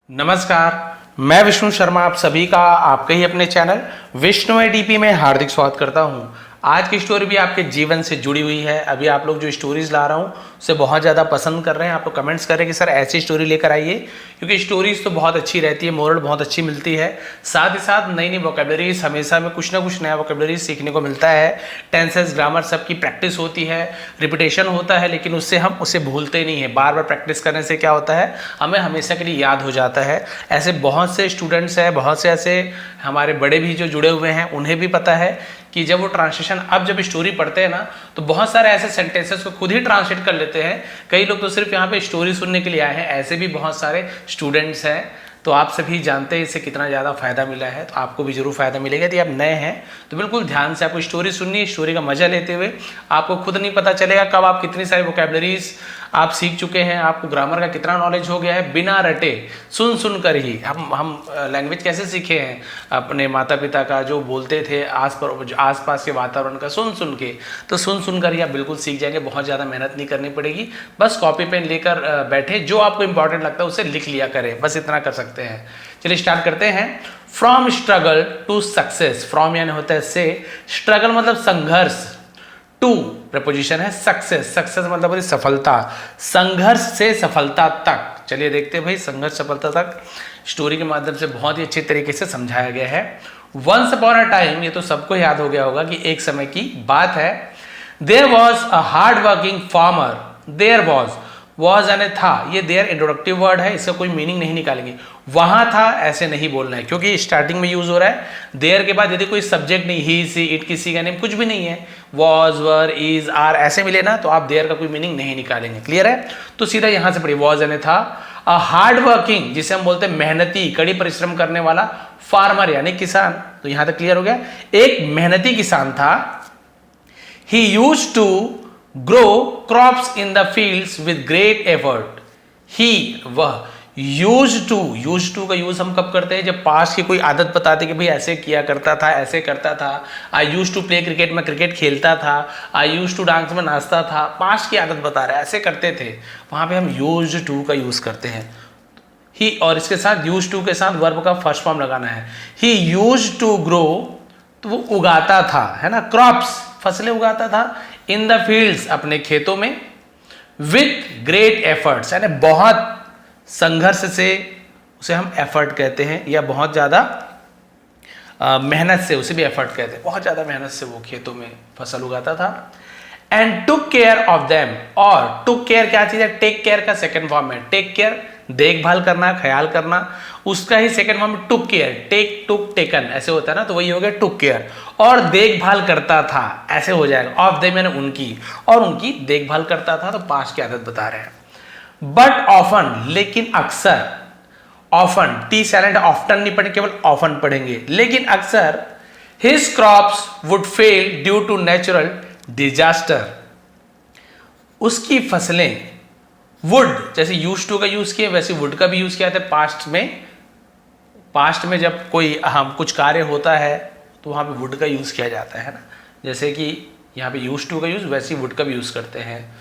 नमस्कार, मैं विष्णु शर्मा आप सभी का आपके ही अपने चैनल विष्णु डीपी में हार्दिक स्वागत करता हूं। आज की स्टोरी भी आपके जीवन से जुड़ी हुई है। अभी आप लोग जो स्टोरीज ला रहा हूं उसे बहुत ज़्यादा पसंद कर रहे हैं। आप लोग कमेंट्स करें कि सर ऐसी स्टोरी लेकर आइए, क्योंकि स्टोरीज तो बहुत अच्छी रहती है, मोरल बहुत अच्छी मिलती है। साथ ही साथ नई नई वोकेबलरीज हमेशा में कुछ ना कुछ नया वोकेबलरीज सीखने को मिलता है। टेंसेस, ग्रामर सबकी प्रैक्टिस होती है, रिपीटेशन होता है, लेकिन उससे हम उसे भूलते नहीं है। बार बार प्रैक्टिस करने से क्या होता है, हमें हमेशा के लिए याद हो जाता है। ऐसे बहुत से स्टूडेंट्स हैं, बहुत से ऐसे हमारे बड़े भी जो जुड़े हुए हैं, उन्हें भी पता है कि जब वो ट्रांसलेशन अब जब स्टोरी पढ़ते हैं ना, तो बहुत सारे ऐसे सेंटेंसेस को खुद ही ट्रांसलेट कर लेते हैं। कई लोग तो सिर्फ यहाँ पे स्टोरी सुनने के लिए आए हैं, ऐसे भी बहुत सारे स्टूडेंट्स हैं। तो आप सभी जानते हैं इससे कितना ज़्यादा फायदा मिला है, तो आपको भी जरूर फायदा मिलेगा। यदि आप नए हैं तो बिल्कुल ध्यान से आपको स्टोरी सुननी है, स्टोरी का मजा लेते हुए। आपको खुद नहीं पता चलेगा कब आप कितनी सारी वोकेबलरीज आप सीख चुके हैं, आपको ग्रामर का कितना नॉलेज हो गया है बिना रटे, सुन सुन कर ही। हम लैंग्वेज कैसे सीखे हैं, अपने माता पिता का जो बोलते थे, आस पास के वातावरण का सुन सुन के, तो सुन सुन कर ही आप बिल्कुल सीख जाएंगे। बहुत ज़्यादा मेहनत नहीं करनी पड़ेगी, बस कॉपी पेन लेकर बैठे, जो आपको इंपॉर्टेंट लगता है उसे लिख लिया करें, बस इतना कर सकते हैं। चलिए स्टार्ट करते हैं। From struggle to success. From यानी होता है से, स्ट्रगल मतलब संघर्ष, टू प्रपोजिशन है सक्सेस, सक्सेस मतलब होती सफलता, संघर्ष से सफलता तक। चलिए देखते हैं भाई, संघर्ष सफलता तक स्टोरी के माध्यम से बहुत ही अच्छे तरीके से समझाया गया है। वंस अपॉन अ टाइम, ये तो सबको याद हो गया होगा कि एक समय की बात है। There was a hard working farmer. There was यानी था, ये देयर इंट्रोडक्टिव वर्ड है, इसका कोई मीनिंग नहीं निकालेंगे। वहां था ऐसे नहीं बोलना है, क्योंकि स्टार्टिंग में यूज हो रहा है। देयर के बाद यदि कोई सब्जेक्ट नहीं, ही सी इट, किसी का नेम कुछ भी नहीं है, वॉज वर इज आर ऐसे मिले ना, तो आप देयर का कोई मीनिंग नहीं निकालेंगे। क्लियर है? तो सीधा यहां से पढ़िए, वॉज यानी था। अ हार्ड वर्किंग, जिसे हम बोलते हैं मेहनती, कड़ी परिश्रम करने वाला, फार्मर यानी किसान। तो यहां तक क्लियर हो गया, एक मेहनती किसान था। He used to grow crops in the fields with great effort. He, वह, यूज टू का यूज हम कब करते हैं, जब पास्ट की कोई आदत बताते कि भाई ऐसे किया करता था, ऐसे करता था। आई यूज टू प्ले क्रिकेट, में क्रिकेट खेलता था। आई यूज टू डांस, में नाचता था। पास्ट की आदत बता रहा है, ऐसे करते थे, वहां पे हम यूज टू का यूज करते हैं। ही, और इसके साथ यूज टू के साथ वर्ब का फर्स्ट फॉर्म लगाना है। ही यूज टू ग्रो, तो वो उगाता था, है ना, क्रॉप्स, फसलें उगाता था, इन द फील्ड्स, अपने खेतों में, विथ ग्रेट एफर्ट्स यानी बहुत संघर्ष से, उसे हम एफर्ट कहते हैं, या बहुत ज़्यादा मेहनत से, उसे भी एफर्ट कहते हैं। बहुत ज़्यादा मेहनत से वो खेतों में फसल उगाता था। And took care of them, और टुक केयर क्या चीज़ है, टेक केयर का सेकेंड फॉर्म है। टेक केयर देखभाल करना, ख्याल करना, उसका ही second form took care. Take, took, taken ऐसे होता है ना, तो वही हो गया टुक केयर। और देखभाल करता था, ऐसे हो जाएगा। ऑफ देम यानी उनकी, और उनकी देखभाल करता था, तो पास्ट की आदत बता रहे हैं। बट ऑफन, लेकिन अक्सर, ऑफन, टी साइलेंट, ऑफ्टन नहीं पढ़ेंगे, केवल ऑफन पढ़ेंगे। लेकिन अक्सर, his crops would fail due to natural disaster. उसकी फसलें, वुड जैसे यूज टू का यूज किया, वैसे वुड का भी यूज किया था पास्ट में। पास्ट में जब कोई कुछ कार्य होता है तो वहां पे वुड का यूज किया जाता है ना, जैसे कि यहाँ पे यूज टू का यूज, वैसे वुड का भी यूज करते हैं।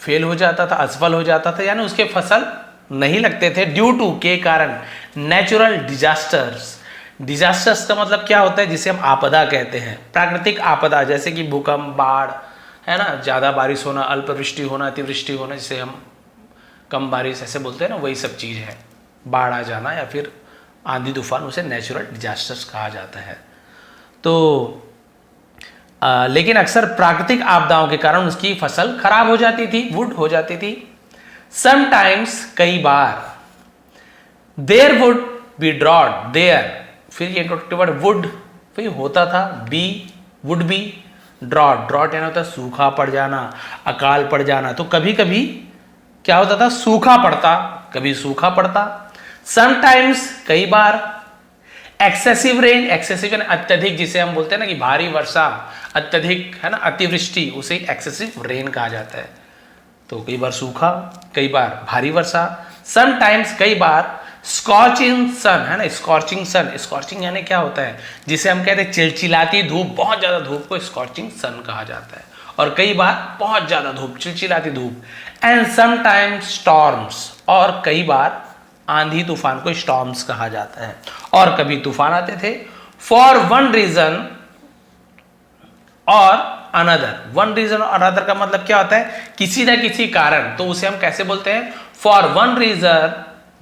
फेल हो जाता था, असफल हो जाता था, यानी उसके फसल नहीं लगते थे, ड्यू टू के कारण, नेचुरल डिजास्टर्स। डिजास्टर्स का मतलब क्या होता है, जिसे हम आपदा कहते हैं, प्राकृतिक आपदा, जैसे कि भूकंप, बाढ़, है ना, ज़्यादा बारिश होना, अल्पवृष्टि होना, अतिवृष्टि होना, जिसे हम कम बारिश ऐसे बोलते हैं ना, वही सब चीज़ है। बाढ़ आ जाना या फिर आंधी तूफान, उसे नेचुरल डिजास्टर्स कहा जाता है। तो लेकिन अक्सर प्राकृतिक आपदाओं के कारण उसकी फसल खराब हो जाती थी, वुड हो जाती थी। समटाइम्स, कई बार। There would be drought, there, फिर ये इंट्रोडक्टिव वर्ड वुड, फिर होता था, be, would be, drought, drought यानी होता है सूखा पड़ जाना, अकाल पड़ जाना। तो कभी कभी क्या होता था, सूखा पड़ता, कभी सूखा पड़ता। समटाइम्स, कई बार। एक्सेसिव रेन, एक्सेसिव यानी अत्यधिक, जिसे हम बोलते हैं ना कि भारी वर्षा, अत्यधिक, है ना, अतिवृष्टि, उसे एक्सेसिव रेन कहा जाता है। तो कई बार सूखा, कई बार भारी वर्षा। समटाइम्स, कई बार। स्कॉचिंग सन, है ना, स्कॉचिंग सन, स्कॉचिंग यानी क्या होता है, जिसे हम कहते हैं चिलचिलाती धूप, बहुत ज्यादा धूप को स्कॉचिंग सन कहा जाता है। और कई बार बहुत ज्यादा धूप, चिलचिलाती धूप। एंड समटाइम्स स्टॉर्म्स, और कई बार आंधी तूफान को स्टॉर्म्स कहा जाता है। और कभी तूफान आते थे फॉर वन रीजन और अनदर। वन रीजन और अनदर का मतलब क्या होता है, किसी ना किसी कारण, तो उसे हम कैसे बोलते हैं, फॉर वन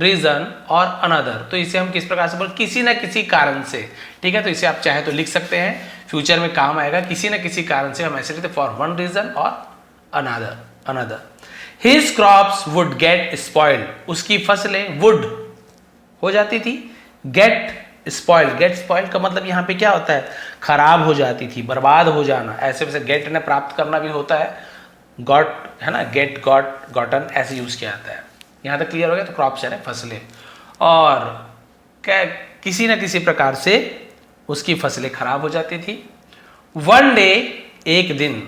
रीजन और अनदर। तो इसे हम किस प्रकार से बोलते, किसी ना किसी कारण से, ठीक है। तो इसे आप चाहे तो लिख सकते हैं, फ्यूचर में काम आएगा, किसी ना किसी कारण से हम ऐसे लिखते फॉर वन रीजन और another. His crops would get spoiled, उसकी फसलें वुड हो जाती थी, गेट स्पॉइल्ड का मतलब यहाँ पे क्या होता है, खराब हो जाती थी, बर्बाद हो जाना। ऐसे वैसे गेट ने प्राप्त करना भी होता है, गॉट है ना, गेट गॉट गॉटन ऐसे यूज किया जाता है। यहाँ तक क्लियर हो गया। तो क्रॉप्स है ना फसलें, और क्या किसी न किसी प्रकार से उसकी फसलें खराब हो जाती थी। वन डे, एक दिन,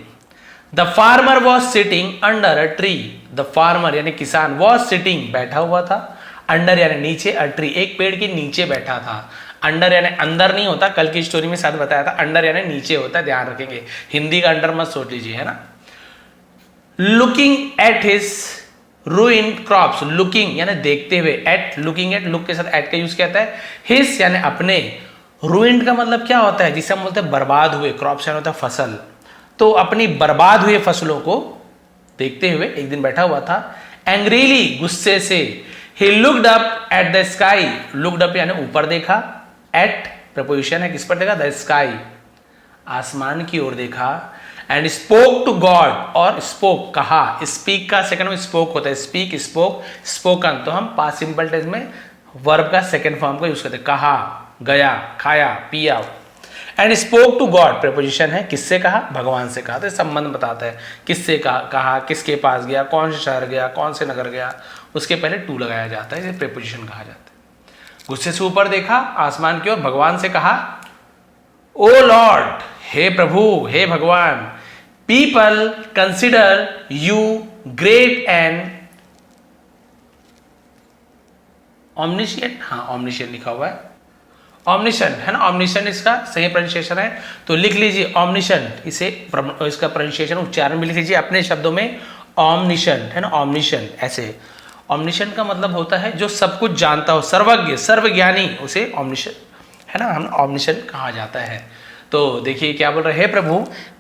the farmer was sitting under a tree, the farmer यानी किसान, वॉज सिटिंग बैठा हुआ था, अंडर यानी नीचे, अ ट्री एक पेड़ के नीचे बैठा था। अंडर यानी अंदर नहीं होता, कल की स्टोरी में शायद बताया था, अंडर यानी नीचे होता है, ध्यान रखेंगे, हिंदी का अंडर मत सोच लीजिए, है ना। Looking at his ruined crops, looking यानी देखते हुए, एट लुकिंग एट, लुक के साथ एट का यूज किया जाता है। हिज यानी अपने, रूइंड का मतलब क्या होता है, जिसे हम बोलते हैं बर्बाद हुए, क्रॉप्स यानी होता है फसल। तो अपनी बर्बाद हुए फसलों को देखते हुए एक दिन बैठा हुआ था। एंग्रीली, गुस्से से, he looked up at the sky, looked up यानी ऊपर देखा, एट प्रपोजिशन है, किस पर देखा, द स्काई आसमान की ओर देखा। एंड स्पोक टू गॉड, और स्पोक कहा, स्पीक का सेकंड में स्पोक होता है, स्पीक, स्पोक, स्पोकन, तो हम पास्ट सिंपल टेंस में वर्ब का सेकंड फॉर्म को यूज करते हैं, कहा, गया, खाया, पिया। And spoke to God preposition है, किससे कहा, भगवान से कहा। तो संबंध बताता है, किससे कहा, किसके पास गया, कौन से शहर गया, कौन से नगर गया, उसके पहले टू लगाया जाता है, इसे प्रेपोजिशन कहा जाता है। गुस्से से ऊपर देखा आसमान की ओर, भगवान से कहा, ओ लॉर्ड, हे प्रभु, हे भगवान, people consider you great and omniscient, हाँ ऑमनिशिएंट लिखा हुआ है, ऑमनिशेंट है ना, ऑमनिशेंट इसका सही प्रोनाउंसिएशन है, तो लिख लीजिए ऑमनिशेंट, इसे इसका प्रोनाउंसिएशन उच्चारण भी लिख लीजिए अपने शब्दों में, ऑमनिशेंट है ना, ऑमनिशेंट ऐसे। ऑमनिशेंट का मतलब होता है जो सब कुछ जानता हो, सर्वज्ञ, सर्वज्ञानी, उसे ऑमनिशेंट है ना, हम ऑमनिशेंट कहा जाता है। तो देखिए क्या बोल रहे हैं, प्रभु,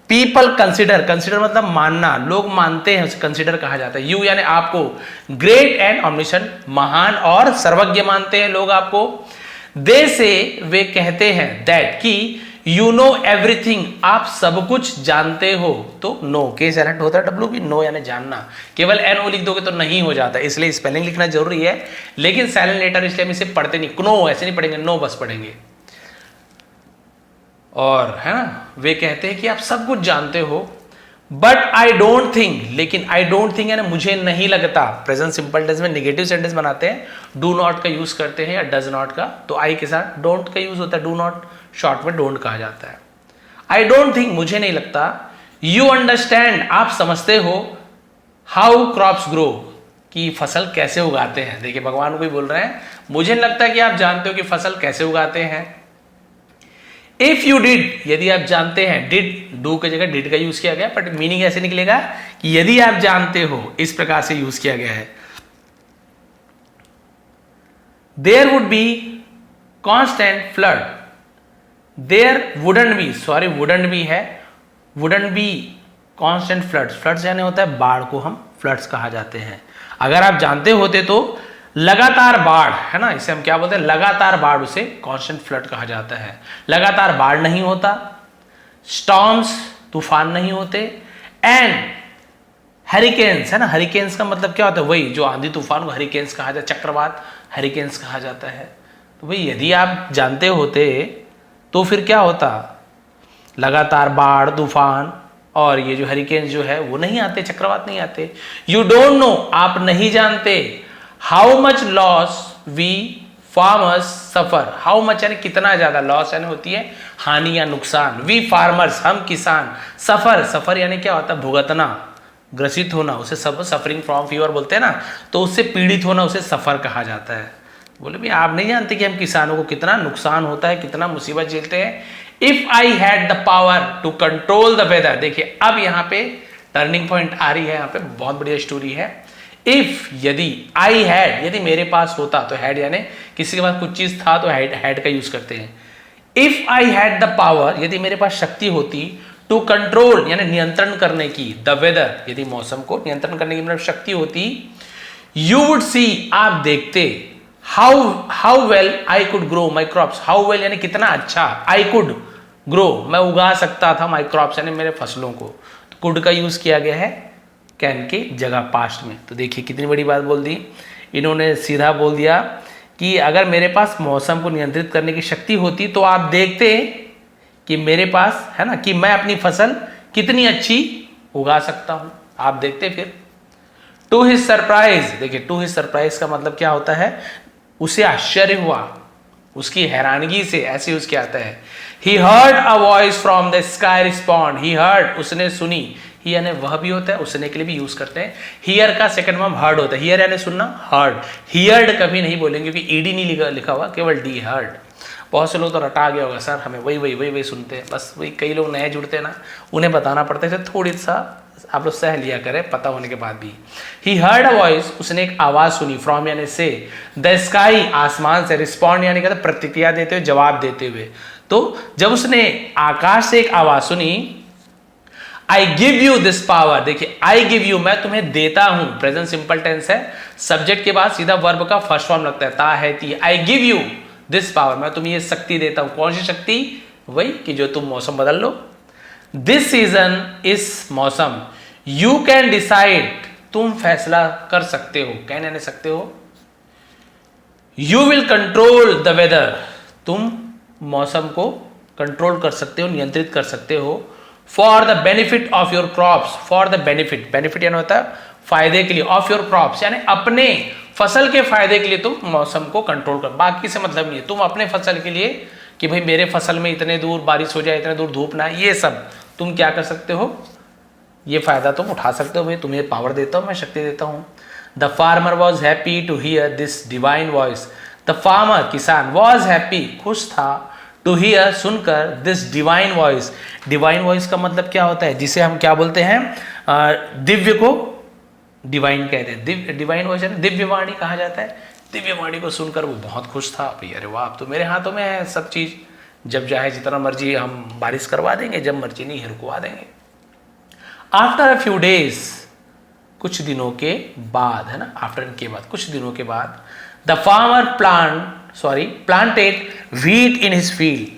पीपल कंसिडर, कंसिडर मतलब मानना, लोग मानते हैं, उसे कंसिडर कहा जाता है। यू यानी आपको, ग्रेट एंड ऑमनिशेंट, महान और सर्वज्ञ मानते हैं लोग आपको। दे से, वे कहते हैं, दैट कि यू नो एवरीथिंग, आप सब कुछ जानते हो। तो नो के साइलेंट होता है डब्ल्यू की, नो यानी जानना, केवल एन ओ लिख दोगे तो नहीं हो जाता, इसलिए स्पेलिंग लिखना जरूरी है, लेकिन साइलेंट लेटर इसलिए हम इसे पढ़ते नहीं, नो ऐसे नहीं पढ़ेंगे, नो बस पढ़ेंगे। और है ना, वे कहते हैं कि आप सब कुछ जानते हो, बट आई डोंट थिंक, लेकिन आई डोंट थिंक यानी मुझे नहीं लगता, प्रेजेंट सिंपल टेंस में नेगेटिव सेंटेंस बनाते हैं, डू नॉट का यूज करते हैं या डज नॉट का, तो आई के साथ डोंट का यूज होता है, डू नॉट शॉर्ट में डोंट कहा जाता है। आई डोंट थिंक, मुझे नहीं लगता, यू अंडरस्टैंड, आप समझते हो, हाउ क्रॉप्स ग्रो, कि फसल कैसे उगाते हैं। देखिए भगवान को भी बोल रहे हैं, मुझे नहीं लगता कि आप जानते हो कि फसल कैसे उगाते हैं। इफ यू डिड, यदि आप जानते हैं, डिड डू की जगह डिड का यूज किया गया, बट मीनिंग ऐसे निकलेगा कि यदि आप जानते हो, इस प्रकार से यूज किया गया है। There would be constant flood, there wouldn't be, sorry wouldn't be है, wouldn't be constant floods, floods यानी होता है बाढ़ को हम फ्लड्स कहा जाते हैं। अगर आप जानते होते तो लगातार बाढ़ है ना, इसे हम क्या बोलते हैं, लगातार बाढ़, उसे कांस्टेंट फ्लड कहा जाता है। लगातार बाढ़ नहीं होता, स्टॉर्म्स तूफान नहीं होते, एंड हरिकेन्स है ना, हरिकेन्स का मतलब क्या होता है, वही जो आंधी तूफान को हरिकेन्स कहा जाता है, चक्रवात हरिकेन्स कहा जाता है। तो भाई यदि आप जानते होते तो फिर क्या होता, लगातार बाढ़ तूफान और ये जो हरिकेन्स जो है वो नहीं आते, चक्रवात नहीं आते। यू डोंट नो, आप नहीं जानते, how much loss we farmers suffer, how much यानी कितना ज्यादा, लॉस यानी होती है हानि या नुकसान, वी फार्मर्स हम किसान, सफर, सफर यानी क्या होता है, भुगतना, ग्रसित होना, उसे सब सफरिंग फ्रॉम फीवर बोलते हैं ना, तो उससे पीड़ित होना उसे सफर कहा जाता है। बोले भी आप नहीं जानते कि हम किसानों को कितना नुकसान होता है, कितना मुसीबत झेलते हैं। If I had the power to control the weather, देखिए अब यहां पे टर्निंग पॉइंट आ रही है, यहां पे बहुत बढ़िया स्टोरी है। इफ, यदि, आई हैड, यदि मेरे पास होता, तो हैड यानी किसी के पास कुछ चीज था तो हैड का यूज करते हैं। If I had the power, यदि मेरे पास शक्ति होती, टू कंट्रोल यानी नियंत्रण करने की, द वेदर, यदि मौसम को नियंत्रण करने की मेरे शक्ति होती, यू वुड सी, आप देखते, how well I could grow my crops, how well यानी कितना अच्छा, आई कुड ग्रो, मैं उगा सकता था, माई क्रॉप्स यानी मेरे फसलों को, तो कुड का यूज किया गया है कैन के जगह पास्ट में। तो देखिए कितनी बड़ी बात बोल दी इन्होंने, सीधा बोल दिया कि अगर मेरे पास मौसम को नियंत्रित करने की शक्ति होती तो आप देखते कि मेरे पास है ना, कि मैं अपनी फसल कितनी अच्छी उगा सकता हूं, आप देखते फिर। टू हिज सरप्राइज, देखिए टू हिज सरप्राइज का मतलब क्या होता है, उसे आश्चर्य हुआ, उसकी हैरानगी से ऐसे उसके आता है। He heard a voice from the sky respond, he heard उसने सुनी, ही यानी वह भी होता है, उसने के लिए भी यूज करते हैं। हियर का सेकंड फॉर्म हर्ड होता है, हियर यानी सुनना, हर्ड, हियर्ड कभी नहीं बोलेंगे क्योंकि ईडी नहीं लिखा हुआ, केवल डी, हर्ड। बहुत से लोग तो रटा गया होगा सर, हमें वही सुनते हैं, बस वही, कई लोग नए जुड़ते हैं ना, उन्हें बताना पड़ता है, थोड़ी सा आप लोग सह लिया करें पता होने के बाद भी। ही हर्ड अ वॉइस, उसने एक आवाज सुनी, फ्रॉम यानी से, द स्काई आसमान से, रिस्पॉन्ड यानी कहते प्रतिक्रिया देते हुए, जवाब देते हुए। तो जब उसने आकाश से एक आवाज सुनी, I give you this power, देखिए आई गिव यू, मैं तुम्हें देता हूं, प्रेजेंट सिंपल टेंस है, सब्जेक्ट के बाद सीधा वर्ब का फर्स्ट फॉर्म लगता है, ता है ती, I give you this power, मैं तुम्हें ये शक्ति देता हूं। कौन सी शक्ति, वही कि जो तुम मौसम बदल लो। दिस सीजन, इस मौसम, यू कैन डिसाइड, तुम फैसला कर सकते हो, कैन यानी सकते हो, you will control the weather, तुम मौसम को कंट्रोल कर सकते हो, नियंत्रित कर सकते हो, for the benefit of your crops, for the benefit, benefit यानी होता है फायदे के लिए, ऑफ योर क्रॉप्स यानी अपने फसल के फायदे के लिए तुम मौसम को कंट्रोल कर, बाकी से मतलब नहीं है, तुम अपने फसल के लिए कि भाई मेरे फसल में इतने दूर बारिश हो जाए, इतने दूर धूप ना, ये सब तुम क्या कर सकते हो, ये फायदा तुम उठा सकते हो, भाई तुम्हें पावर देता हूं, मैं शक्ति देता हूं। The farmer was happy to hear this divine voice, the farmer किसान, वॉज हैप्पी खुश था, टू हियर सुनकर, this divine voice, divine voice का मतलब क्या होता है, जिसे हम क्या बोलते हैं, दिव्य को डिवाइन कहते हैं, डिवाइन वॉइस दिव्य वाणी कहा जाता है, दिव्य वाणी को सुनकर वो बहुत खुश था, भाई अरे वाह, अब तो मेरे हाथों में है सब चीज, जब चाहे जितना मर्जी हम बारिश करवा देंगे, जब मर्जी नहीं रुकवा देंगे। आफ्टर अ फ्यू डेज, कुछ दिनों के बाद, है ना, आफ्टर के बाद, कुछ दिनों के बाद, the farmer planted wheat in his field,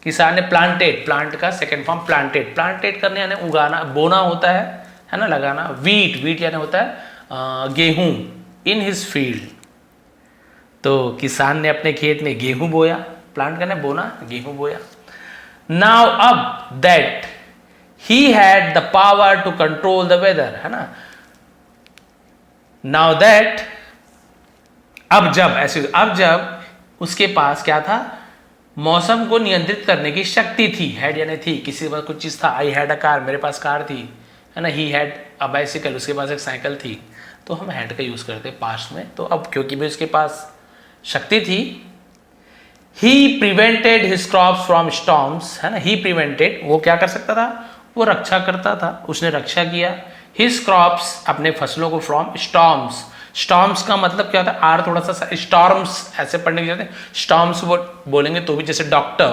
किसान ने प्लांटेड, प्लांट का सेकंड फॉर्म प्लांटेड, प्लांटेड करने यानी उगाना, बोना होता है ना, लगाना, व्हीट यानी होता है गेहूं, इन हिज फील्ड, तो किसान ने अपने खेत में गेहूं बोया, प्लांट करना बोना, गेहूं बोया। नाउ अब that he had the power to control the weather, है ना, नाउ दैट, अब जब उसके पास क्या था, मौसम को नियंत्रित करने की शक्ति थी, हैड यानी थी, किसी के पास कुछ चीज था, आई हैड अ कार, मेरे पास कार थी, है ना, ही हैड अ बाइसिकल, उसके पास एक साइकिल थी, तो हम हैड का यूज करते पास्ट में, तो अब क्योंकि भी उसके पास शक्ति थी, he prevented his crops from storms, है ना, ही प्रिवेंटेड, वो क्या कर सकता था, वो रक्षा करता था, उसने रक्षा किया, हिज क्रॉप्स अपने फसलों को, फ्रॉम स्टॉर्म्स, स्टॉर्म्स का मतलब क्या होता है, आर थोड़ा सा स्टॉर्म्स ऐसे पढ़ने की जरूरत है, स्टॉर्म्स वो बोलेंगे तो भी, जैसे डॉक्टर,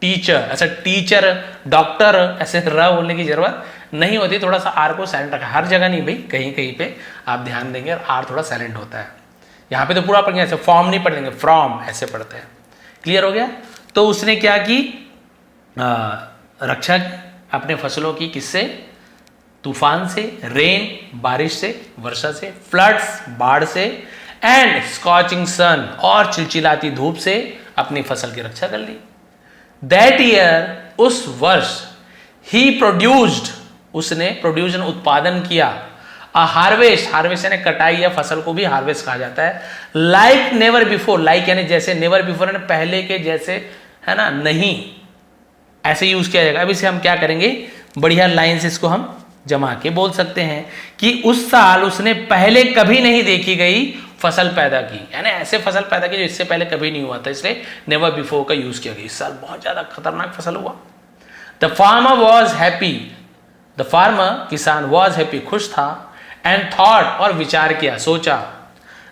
टीचर, ऐसा टीचर, डॉक्टर, ऐसे र बोलने की जरूरत नहीं होती, थोड़ा सा आर को साइलेंट रखा, हर जगह नहीं भाई, कहीं कहीं पे आप ध्यान देंगे और आर थोड़ा साइलेंट होता है, यहाँ पे तो पूरा पढ़ेंगे, ऐसे फॉर्म नहीं पढ़ेंगे, फ्रॉम ऐसे पढ़ते हैं, क्लियर हो गया। तो उसने क्या की, रक्षा अपने फसलों की, किससे, तूफान से, रेन बारिश से, वर्षा से, फ्लड्स बाढ़ से, एंड स्कॉचिंग सन और चिलचिलाती धूप से अपनी फसल की रक्षा कर ली। दैट ईयर, उस वर्ष, ही प्रोड्यूस्ड, उसने प्रोड्यूजन उत्पादन किया, अ हार्वेस्ट, हार्वेस्ट यानी कटाई या फसल को भी हार्वेस्ट कहा जाता है, लाइक नेवर बिफोर, लाइक यानी जैसे, नेवर बिफोर यानी पहले के जैसे, है ना, नहीं, ऐसे यूज किया जाएगा। अब इसे हम क्या करेंगे, बढ़िया लाइन से इसको हम जमा के बोल सकते हैं कि उस साल उसने पहले कभी नहीं देखी गई फसल पैदा की, यानी ऐसे फसल पैदा की जो इससे पहले कभी नहीं हुआ था, इसलिए नेवर बिफोर का यूज किया गया। इस साल बहुत ज्यादा खतरनाक फसल हुआ। The farmer was happy, the farmer किसान वॉज हैप्पी खुश था, एंड थॉट और विचार किया, सोचा,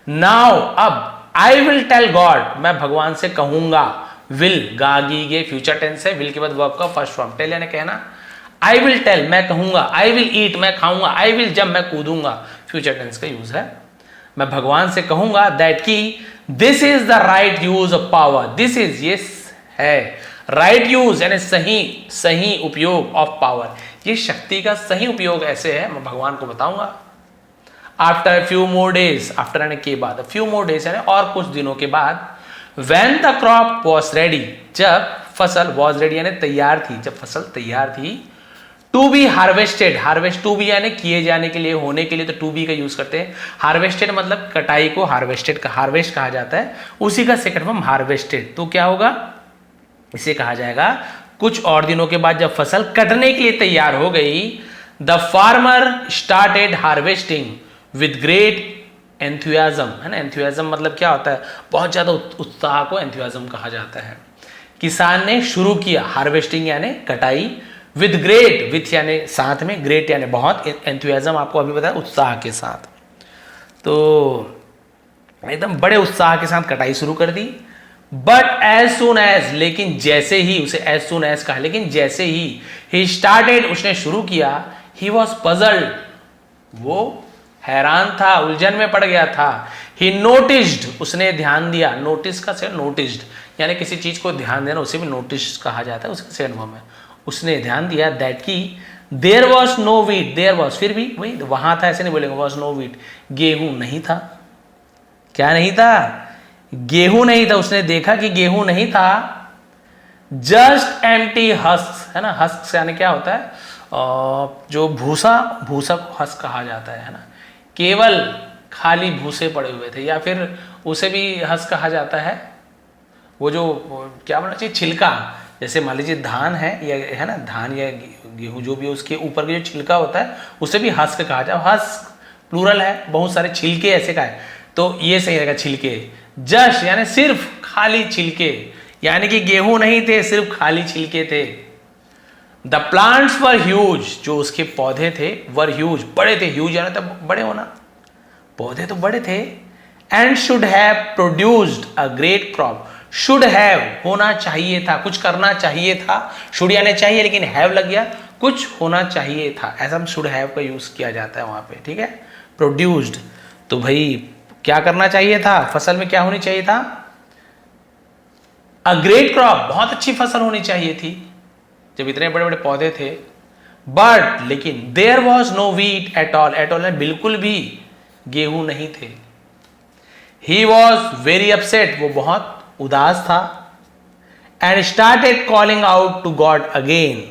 नाउ अब आई विल टेल गॉड मैं भगवान से कहूंगा, विल गागी गे फ्यूचर टेंस है, विल के बाद वर्ब का फर्स्ट फॉर्म, टेल यानी कहना, आई विल टेल मैं कहूंगा, आई विल ईट मैं खाऊंगा, आई विल जब मैं कूदूंगा, फ्यूचर टेंस का यूज है, मैं भगवान से कहूंगा दैट की this is the right use of power, this is ये है राइट यूज यानी सही उपयोग ऑफ पावर, ये शक्ति का सही उपयोग ऐसे है, मैं भगवान को बताऊंगा। After few more days, after यानी के बाद, फ्यू मोर डेज यानी और कुछ दिनों के बाद, when the crop was ready, जब फसल वॉज रेडी यानी तैयार थी, जब फसल तैयार थी, to be harvested, harvest to be यानी किए जाने के लिए, होने के लिए, तो टू बी का यूज करते हैं। हार्वेस्टेड मतलब कटाई को हार्वेस्टेड का हार्वेस्ट कहा जाता है, उसी का सेकंड फॉर्म हार्वेस्टेड, तो क्या होगा, इसे कहा जाएगा कुछ और दिनों के बाद जब फसल कटने के लिए तैयार हो गई, the farmer started harvesting with great enthusiasm, है ना, एंथुसियाज्म मतलब क्या होता है, बहुत ज्यादा उत्साह को एंथुसियाज्म कहा जाता है। किसान ने शुरू किया हार्वेस्टिंग यानी कटाई, विद ग्रेट, विथ यानी साथ में, ग्रेट यानी बहुत, एंथुसियाज्म आपको अभी बताया उत्साह के साथ, तो एकदम बड़े उत्साह के साथ कटाई शुरू कर दी। बट एज सुन एज, लेकिन जैसे ही, उसे एज सुन एज कहा, लेकिन जैसे ही स्टार्टेड उसने शुरू किया, ही वॉज पजल्ड, वो हैरान था, उलझन में पड़ गया था। ही नोटिस्ड, उसने ध्यान दिया, नोटिस का से नोटिस्ड यानी किसी चीज को ध्यान देना, उसे भी नोटिस कहा जाता है, उसका सेकंड फॉर्म है। उसने ध्यान दिया दैट की there was no wheat, there was फिर भी वही वहां था, ऐसे नहीं बोलेंगे, वॉज नो वीट, गेहूं नहीं था, क्या नहीं था, गेहूं नहीं था, उसने देखा कि गेहूं नहीं था। जस्ट एम्प्टी हस्क, है ना, हस्क यानी क्या होता है, जो भूसा को हस्क कहा जाता है ना, केवल खाली भूसे पड़े हुए थे, या फिर उसे भी हस्क कहा जाता है, वो जो क्या बोलना चाहिए, छिलका, जैसे मान लीजिए धान है या है ना, धान या गेहूं जो भी, उसके ऊपर का जो छिलका होता है उसे भी हस्क कहा जाए, हस्क प्लूरल है, बहुत सारे छिलके ऐसे का है, तो ये सही रहेगा छिलके। जस्ट यानी सिर्फ, खाली छिलके, यानी कि गेहूं नहीं थे, सिर्फ खाली छिलके थे। द प्लांट्स वर ह्यूज, जो उसके पौधे थे, वर ह्यूज बड़े थे, ह्यूज यानी तब बड़े होना, पौधे तो बड़े थे। And should have produced a great crop, should have होना चाहिए था, कुछ करना चाहिए था, शुड यानी चाहिए लेकिन हैव लग गया, कुछ होना चाहिए था, ऐसा हम शुड हैव का यूज किया जाता है वहां पे, ठीक है। प्रोड्यूस्ड तो भाई क्या करना चाहिए था, फसल में क्या होनी चाहिए था, अ ग्रेट क्रॉप, बहुत अच्छी फसल होनी चाहिए थी जब इतने बड़े बड़े पौधे थे। बट लेकिन there was no wheat at all, at all बिल्कुल भी गेहूं नहीं थे। ही वॉज वेरी अपसेट, वो बहुत उदास था। And started calling out to God again,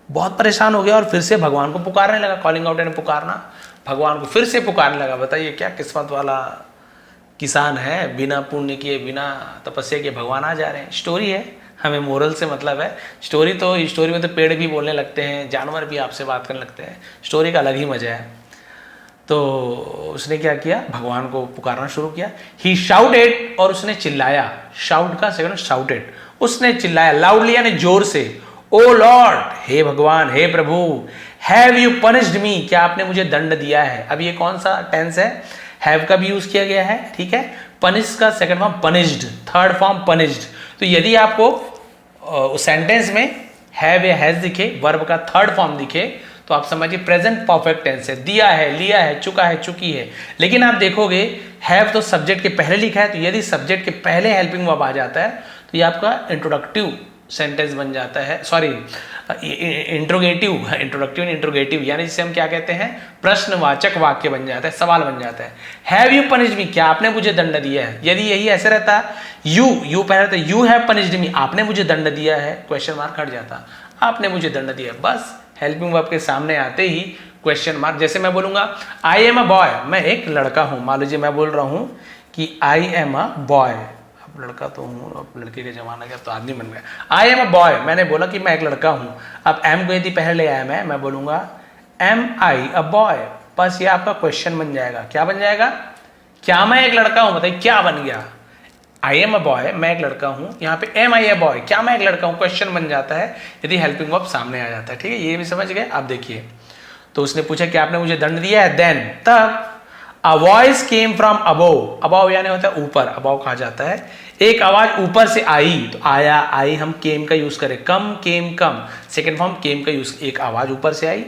बहुत परेशान हो गया और फिर से भगवान को पुकारने लगा, कॉलिंग आउट यानी पुकारना, भगवान को फिर से पुकारने लगा। बताइए क्या किस्मत वाला किसान है, बिना पुण्य किए, बिना तपस्या किए भगवान आ जा रहे हैं। स्टोरी है, हमें मोरल से मतलब है। स्टोरी में तो पेड़ भी बोलने लगते हैं, जानवर भी आपसे बात करने लगते हैं, स्टोरी का अलग ही मजा है। तो उसने क्या किया, भगवान को पुकारना शुरू किया। ही शाउटेड, और उसने चिल्लाया, शाउट का सेकंड शाउटेड, उसने चिल्लाया लाउडली यानी जोर से, ओ लॉर्ड, हे भगवान, हे प्रभु, हैव यू पनिश्ड मी, क्या आपने मुझे दंड दिया है। अब ये कौन सा टेंस है, हैव का भी यूज किया गया है, ठीक है। पनिश का second form punished, third form punished. तो यदि आपको सेंटेंस में हैव या हैज दिखे, वर्ब का थर्ड फॉर्म दिखे, तो आप समझिए प्रेजेंट परफेक्ट टेंस है, दिया है, लिया है, चुका है, चुकी है। लेकिन आप देखोगे हैव तो सब्जेक्ट के पहले लिखा है, तो यदि सब्जेक्ट के पहले हेल्पिंग वर्ब आ जाता है तो ये आपका इंट्रोडक्टिव सेंटेंस बन जाता है, सॉरी इंट्रोगेटिव यानी जिसे हम क्या कहते हैं, प्रश्नवाचक वाक्य बन जाता है, सवाल बन जाता है। हैव यू पनिश्ड मी, क्या आपने मुझे दंड दिया है। यदि यही ऐसे रहता, यू पहले रहता, यू हैव पनिश्ड मी, आपने मुझे दंड दिया है, क्वेश्चन मार्क हट जाता, आपने मुझे दंड दिया। बस हेल्पिंग वर्ब के सामने आते ही क्वेश्चन मार्क। जैसे मैं बोलूंगा आई एम अ बॉय, मैं एक लड़का हूं, मान लीजिए मैं बोल रहा हूं कि आई एम अ बॉय, अब लड़का तो हूं, अब लड़के का जमाना गया तो आदमी बन गया। आई एम अ बॉय, मैंने बोला कि मैं एक लड़का हूं। अब एम को यदि पहले ले आया मैं बोलूंगा एम आई अ बॉय, बस ये आपका क्वेश्चन बन जाएगा। क्या बन जाएगा, क्या मैं एक लड़का हूं, बताइए क्या बन गया। आई एम अ बॉय, मैं एक लड़का हूं, यहाँ पे एम आई अ बॉय, क्या मैं एक लड़का हूं, क्वेश्चन बन जाता है यदि हेल्पिंग वर्ब सामने आ जाता है। ठीक है, ये भी समझ गए। आप देखिए, तो उसने पूछा कि आपने मुझे दंड दिया है, देन तब a voice came from above, above यानी होता है ऊपर, अबोव कहा जाता है, एक आवाज ऊपर से आई, तो आया, आई हम केम का यूज करें, कम केम कम, सेकेंड फॉर्म केम का यूज, एक आवाज ऊपर से आई।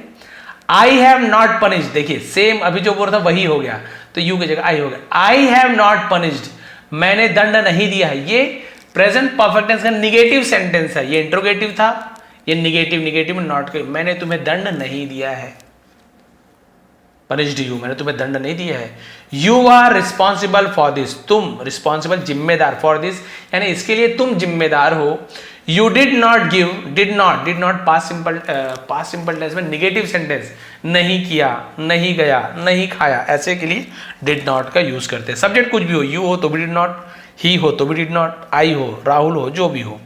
आई हैव नॉट पनिश्ड, देखिए सेम अभी जो बोल रहा था वही हो गया, तो यू की जगह आई हो गया, आई हैव नॉट पनिश्ड, मैंने दंड नहीं दिया है। ये प्रेजेंट परफेक्ट टेंस का निगेटिव सेंटेंस है, ये इंट्रोगेटिव था, ये निगेटिव में नॉट, मैंने तुम्हें दंड नहीं दिया है, पनिश्ड यू, मैंने तुम्हें दंड नहीं दिया है। You are responsible for this, तुम रिस्पॉन्सिबल जिम्मेदार, फॉर दिस यानी इसके लिए तुम जिम्मेदार हो। You did not give, did not past simple tense में निगेटिव सेंटेंस, नहीं किया, नहीं गया, नहीं खाया, ऐसे के लिए डिड नॉट का यूज करते हैं। सब्जेक्ट कुछ भी हो, यू हो तो भी डिड नॉट, ही हो तो भी डिड नॉट, आई हो, राहुल हो, जो भी हो,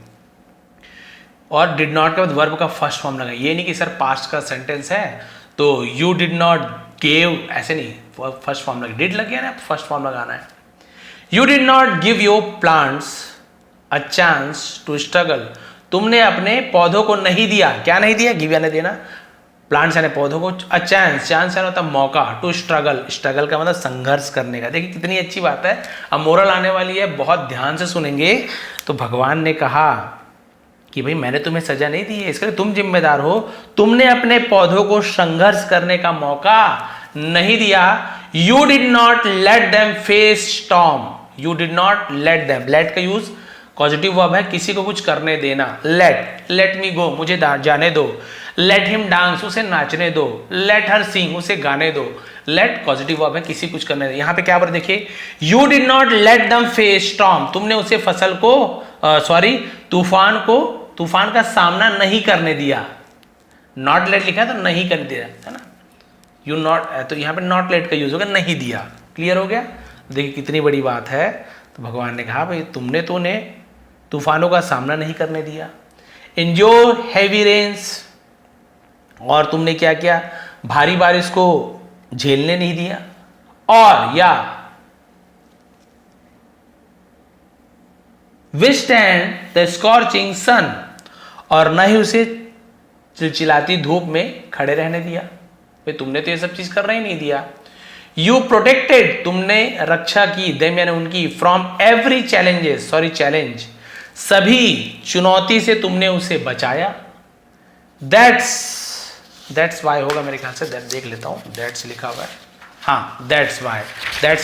और डिड नॉट के बाद वर्ब का फर्स्ट फॉर्म लगा। ये नहीं कि सर पास्ट का सेंटेंस है तो यू डिड नॉट गेव, ऐसे नहीं, फर्स्ट फॉर्म लगे, डिड लग गया ना, फर्स्ट फॉर्म लगाना है। You did not give your plants a chance to struggle, तुमने अपने पौधों को नहीं दिया, क्या नहीं दिया, गिव यानी देना, प्लांट्स यानी पौधों को, अ चांस, चांस यानी होता मौका, टू स्ट्रगल, स्ट्रगल का मतलब संघर्ष करने का। देखिए कितनी अच्छी बात है। अब मोरल आने वाली है, बहुत ध्यान से सुनेंगे। तो भगवान ने कहा कि भाई मैंने तुम्हें सजा नहीं दी है, इसके लिए तुम जिम्मेदार हो, तुमने अपने पौधों को संघर्ष करने का मौका नहीं दिया। You did not let them face storm, you did not let them, let का यूज पॉजिटिव वर्ब है, किसी को कुछ करने देना, लेट मी गो, मुझे जाने दो, लेट हिम डांस, उसे नाचने दो, लेट हर सिंग, उसे गाने दो, लेट पॉजिटिव वर्ब है, किसी कुछ करने दे। यहाँ पे क्या पर देखिए, you did not let them face storm, तुमने उसे फसल को तूफान का सामना नहीं करने दिया। नॉट लेट लिखा है तो नहीं करने दिया है ना, यू नॉट, तो यहाँ पे नॉट लेट का यूज होगा, नहीं दिया। क्लियर हो गया। देखिए कितनी बड़ी बात है। तो भगवान ने कहा भाई तुमने तो उन्हें तूफानों का सामना नहीं करने दिया, एंजॉय हैवी रेन्स, और तुमने क्या किया, भारी बारिश को झेलने नहीं दिया, और या विस्टैंड द स्कॉर्चिंग सन, और न ही उसे चिलचिलाती धूप में खड़े रहने दिया। भाई तुमने तो ये सब चीज करना ही नहीं दिया। यू प्रोटेक्टेड, तुमने रक्षा की, देम यानी उनकी, फ्रॉम एवरी चैलेंज, सभी चुनौती से तुमने उसे बचाया। दैट्स वाई होगा मेरे ख्याल से, देख लेता हूं, दैट्स लिखा हुआ है, हाँ दैट्स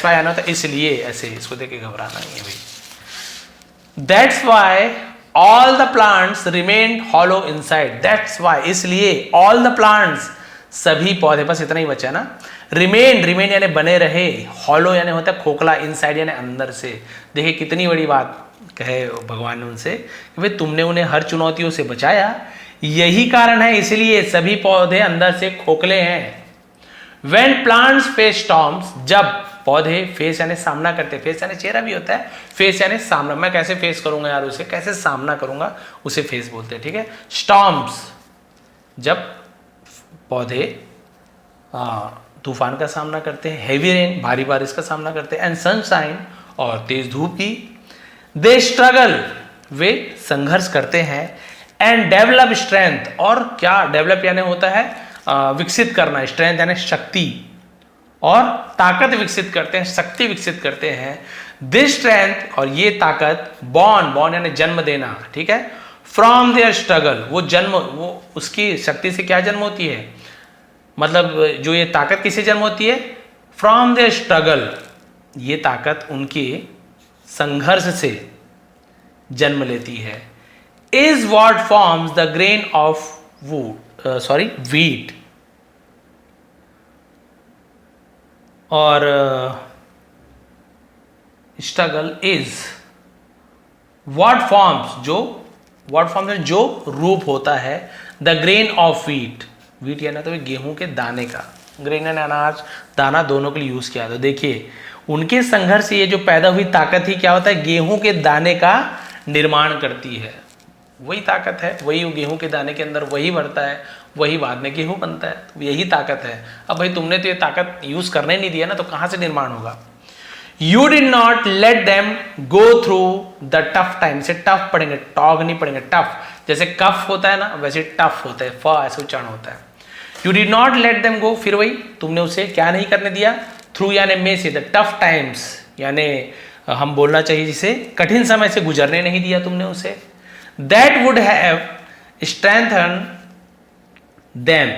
वाई आना था, इसलिए ऐसे इसको देख के घबराना नहीं है भाई। That's why all the plants remained hollow inside, that's why, इसलिए ऑल द प्लांट्स, सभी पौधे, बस इतना ही बचा ना, रिमेन यानी बने रहे, हॉलो यानी होता है खोखला, इनसाइड यानी अंदर से। देखिए कितनी बड़ी बात कहे भगवान ने उनसे कि भाई तुमने उन्हें हर चुनौतियों से बचाया, यही कारण है इसलिए सभी पौधे अंदर से खोखले हैं। When plants face storms, जब पौधे फेस यानी सामना करते, फेस यानी चेहरा भी होता है, फेस यानी सामना, मैं कैसे फेस करूंगा यार उसे, कैसे सामना करूंगा उसे फेस बोलते हैं। ठीक है, स्टॉर्म्स जब पौधे तूफान का सामना करते हैं, हेवी रेन भारी बारिश का सामना करते हैं, एंड सनशाइन और तेज धूप की, दे स्ट्रगल वे संघर्ष करते हैं, एंड डेवलप स्ट्रेंथ, और क्या डेवलप यानी होता है विकसित करना, स्ट्रेंथ यानी शक्ति, और ताकत विकसित करते हैं, शक्ति विकसित करते हैं। दिस स्ट्रेंथ और ये ताकत, बॉर्न यानी जन्म देना, ठीक है, फ्रॉम देयर स्ट्रगल, वो उसकी शक्ति से क्या जन्म होती है, मतलब जो ये ताकत किसे जन्म होती है, फ्रॉम देयर स्ट्रगल, ये ताकत उनके संघर्ष से जन्म लेती है। Is what forms the grain of wheat, और स्ट्रगल इज व्हाट फॉर्म्स, जो रूप होता है, द ग्रेन ऑफ वीट यानी तो गेहूं के दाने का, ग्रेन यानी अनाज, दाना दोनों के लिए यूज किया। तो देखिए उनके संघर्ष से ये जो पैदा हुई ताकत ही क्या होता है, गेहूं के दाने का निर्माण करती है। वही ताकत है, वही गेहूं के दाने के अंदर वही बढ़ता है, वही बाद में गेहूं बनता है, तो यही ताकत है। अब भाई तुमने तो ये ताकत यूज करने नहीं दिया ना, तो कहां से निर्माण होगा। You did not let them go through the tough time. से टफ पढ़ेंगे, टॉग नहीं पढ़ेंगे, टफ। जैसे कफ होता है ना, वैसे टफ होता है, फ ऐसे उच्चारण होता है। You did not let them go, फिर वही तुमने उसे क्या नहीं करने दिया, थ्रू यानी में से, द टफ टाइम्स यानी हम बोलना चाहिए जिसे कठिन समय से गुजरने नहीं दिया तुमने उसे। That would have strengthen them.